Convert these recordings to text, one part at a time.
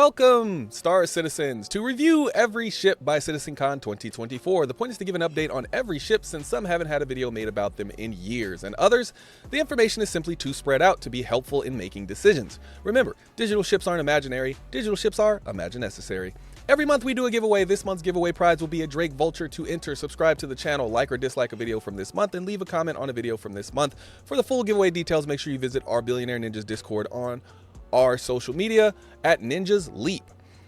Welcome, Star Citizens, to review every ship by CitizenCon 2024. The point is to give an update on every ship since some haven't had a video made about them in years, and others, the information is simply too spread out to be helpful in making decisions. Remember, digital ships aren't imaginary, digital ships are imagine-necessary. Every month we do a giveaway. This month's giveaway prize will be a Drake Vulture. To enter, subscribe to the channel, like or dislike a video from this month, and leave a comment on a video from this month. For the full giveaway details, make sure you visit our Billionaire Ninjas Discord on our social media at Ninjas Leap.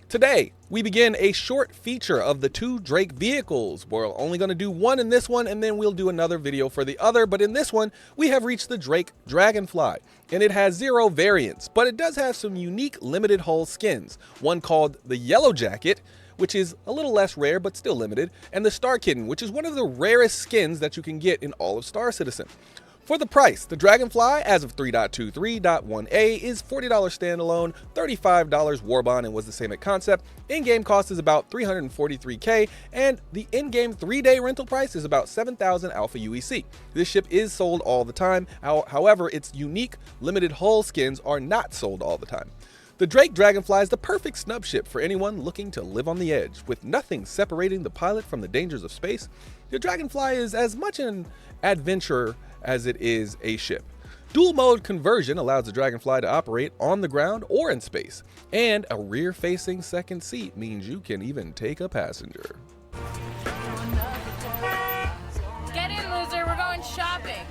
Today, we begin a short feature of the two Drake vehicles. We're only going to do one in this one, and then we'll do another video for the other. But in this one, we have reached the Drake Dragonfly, and it has 0 variants, but it does have some unique limited hull skins. One called the Yellow Jacket, which is a little less rare, but still limited, and the Star Kitten, which is one of the rarest skins that you can get in all of Star Citizen. For the price, the Dragonfly, as of 3.23.1a, is $40 standalone, $35 Warbond, and was the same at concept. In-game cost is about $343k, and the in-game 3-day rental price is about 7,000 Alpha UEC. This ship is sold all the time, however, its unique limited hull skins are not sold all the time. The Drake Dragonfly is the perfect snub ship for anyone looking to live on the edge. With nothing separating the pilot from the dangers of space, the Dragonfly is as much an adventurer as it is a ship. Dual mode conversion allows the Dragonfly to operate on the ground or in space, and a rear-facing second seat means you can even take a passenger. Get in, loser, we're going shopping.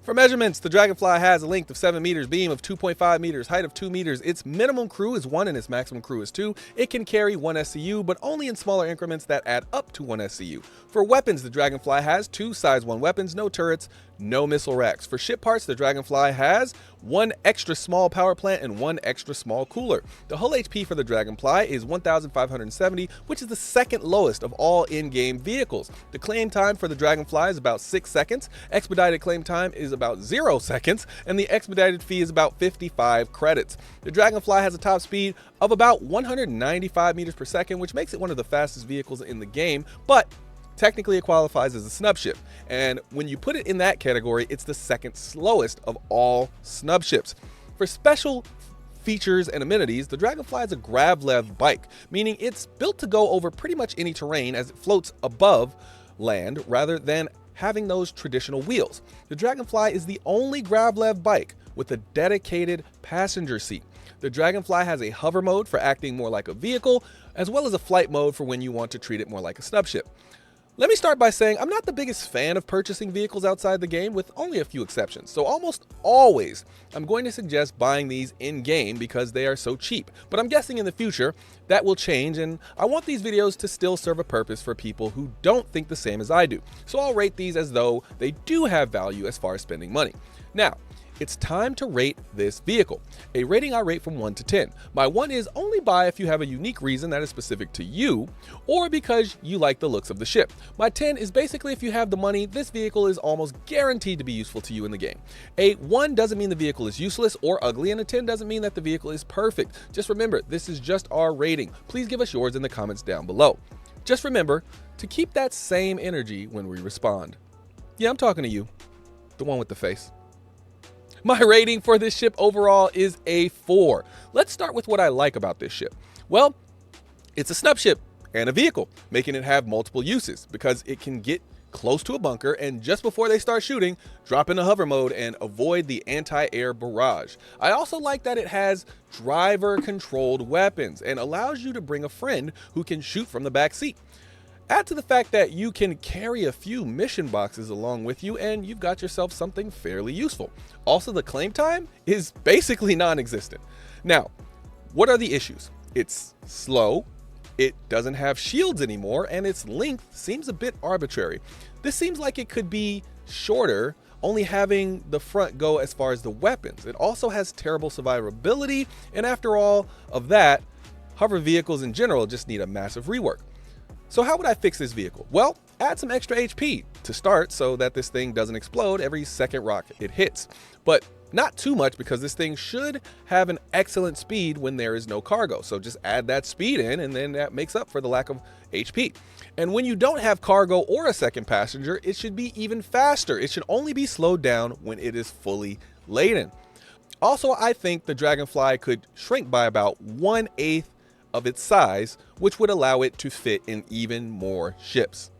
For measurements, the Dragonfly has a length of 7 meters, beam of 2.5 meters, height of 2 meters. Its minimum crew is 1 and its maximum crew is 2. It can carry 1 SCU, but only in smaller increments that add up to 1 SCU. For weapons, the Dragonfly has 2 size 1 weapons, no turrets, no missile racks. For ship parts, the Dragonfly has 1 extra small power plant and 1 extra small cooler. The hull HP for the Dragonfly is 1,570, which is the second lowest of all in-game vehicles. The claim time for the Dragonfly is about 6 seconds. Expedited claim time is about 0 seconds, and the expedited fee is about 55 credits. The Dragonfly has a top speed of about 195 meters per second, which makes it one of the fastest vehicles in the game, but technically it qualifies as a snub ship, and when you put it in that category, it's the second slowest of all snub ships. For special features and amenities, the Dragonfly is a grav-lev bike, meaning it's built to go over pretty much any terrain as it floats above land rather than having those traditional wheels. The Dragonfly is the only grav-lev bike with a dedicated passenger seat. The Dragonfly has a hover mode for acting more like a vehicle, as well as a flight mode for when you want to treat it more like a snub ship. Let me start by saying I'm not the biggest fan of purchasing vehicles outside the game, with only a few exceptions. So almost always, I'm going to suggest buying these in-game because they are so cheap. But I'm guessing in the future, that will change, and I want these videos to still serve a purpose for people who don't think the same as I do. So I'll rate these as though they do have value as far as spending money. Now, it's time to rate this vehicle. A rating I rate from 1 to 10. My 1 is only buy if you have a unique reason that is specific to you, or because you like the looks of the ship. My 10 is basically if you have the money, this vehicle is almost guaranteed to be useful to you in the game. A 1 doesn't mean the vehicle is useless or ugly, and a 10 doesn't mean that the vehicle is perfect. Just remember, this is just our rating. Please give us yours in the comments down below. Just remember to keep that same energy when we respond. Yeah, I'm talking to you, the one with the face. My rating for this ship overall is a 4. Let's start with what I like about this ship. Well, it's a snub ship and a vehicle, making it have multiple uses because it can get close to a bunker and just before they start shooting, drop into hover mode and avoid the anti-air barrage. I also like that it has driver-controlled weapons and allows you to bring a friend who can shoot from the back seat. Add to the fact that you can carry a few mission boxes along with you and you've got yourself something fairly useful. Also, the claim time is basically non-existent. Now, what are the issues? It's slow, it doesn't have shields anymore, and its length seems a bit arbitrary. This seems like it could be shorter, only having the front go as far as the weapons. It also has terrible survivability, and after all of that, hover vehicles in general just need a massive rework. So how would I fix this vehicle? Well, add some extra HP to start so that this thing doesn't explode every second rock it hits. But not too much because this thing should have an excellent speed when there is no cargo. So just add that speed in and then that makes up for the lack of HP. And when you don't have cargo or a second passenger, it should be even faster. It should only be slowed down when it is fully laden. Also, I think the Dragonfly could shrink by about 1/8 of its size, which would allow it to fit in even more ships.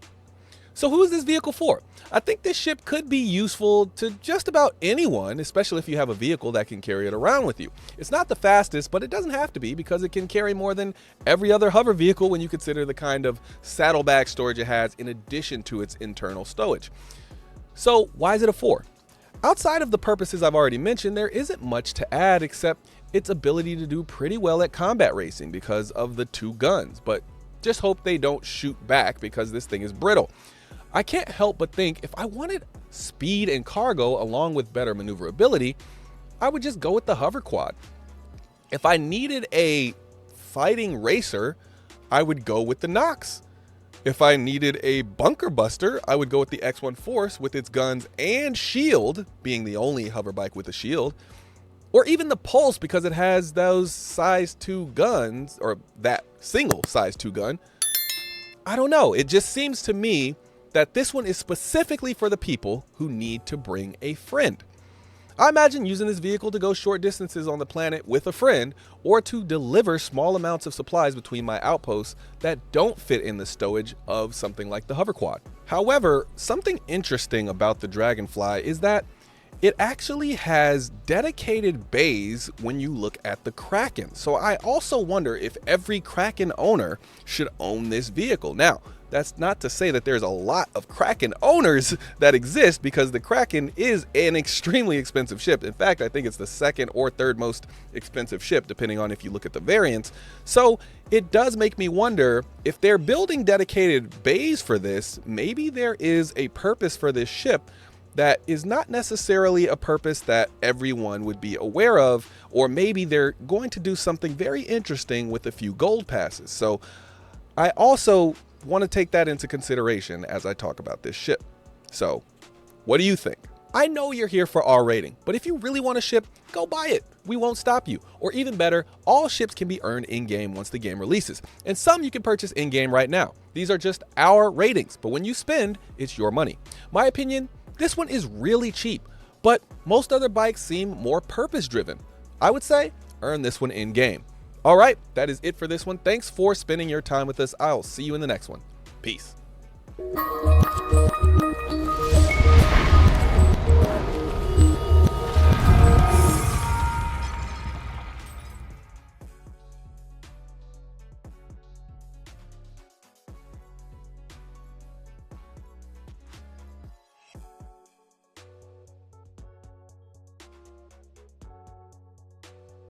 So who is this vehicle for? I think this ship could be useful to just about anyone, especially if you have a vehicle that can carry it around with you. It's not the fastest, but it doesn't have to be because it can carry more than every other hover vehicle when you consider the kind of saddlebag storage it has in addition to its internal stowage. So why is it a 4? Outside of the purposes I've already mentioned, there isn't much to add except its ability to do pretty well at combat racing because of the 2 guns, but just hope they don't shoot back because this thing is brittle. I can't help but think if I wanted speed and cargo along with better maneuverability, I would just go with the hover quad. If I needed a fighting racer, I would go with the Nox. If I needed a bunker buster, I would go with the X1 Force with its guns and shield, being the only hover bike with a shield. Or even the Pulse because it has those size 2 guns, or that single size 2 gun. I don't know, it just seems to me that this one is specifically for the people who need to bring a friend. I imagine using this vehicle to go short distances on the planet with a friend or to deliver small amounts of supplies between my outposts that don't fit in the stowage of something like the hover quad. However, something interesting about the Dragonfly is that it actually has dedicated bays when you look at the Kraken. So I also wonder if every Kraken owner should own this vehicle. Now, that's not to say that there's a lot of Kraken owners that exist because the Kraken is an extremely expensive ship. In fact, I think it's the 2nd or 3rd most expensive ship, depending on if you look at the variants. So it does make me wonder if they're building dedicated bays for this, maybe there is a purpose for this ship that is not necessarily a purpose that everyone would be aware of, or maybe they're going to do something very interesting with a few gold passes. So I also want to take that into consideration as I talk about this ship. So what do you think? I know you're here for our rating, but if you really want a ship, go buy it. We won't stop you. Or even better, all ships can be earned in-game once the game releases, and some you can purchase in-game right now. These are just our ratings, but when you spend, it's your money. My opinion, this one is really cheap, but most other bikes seem more purpose-driven. I would say earn this one in-game. All right, that is it for this one. Thanks for spending your time with us. I'll see you in the next one. Peace.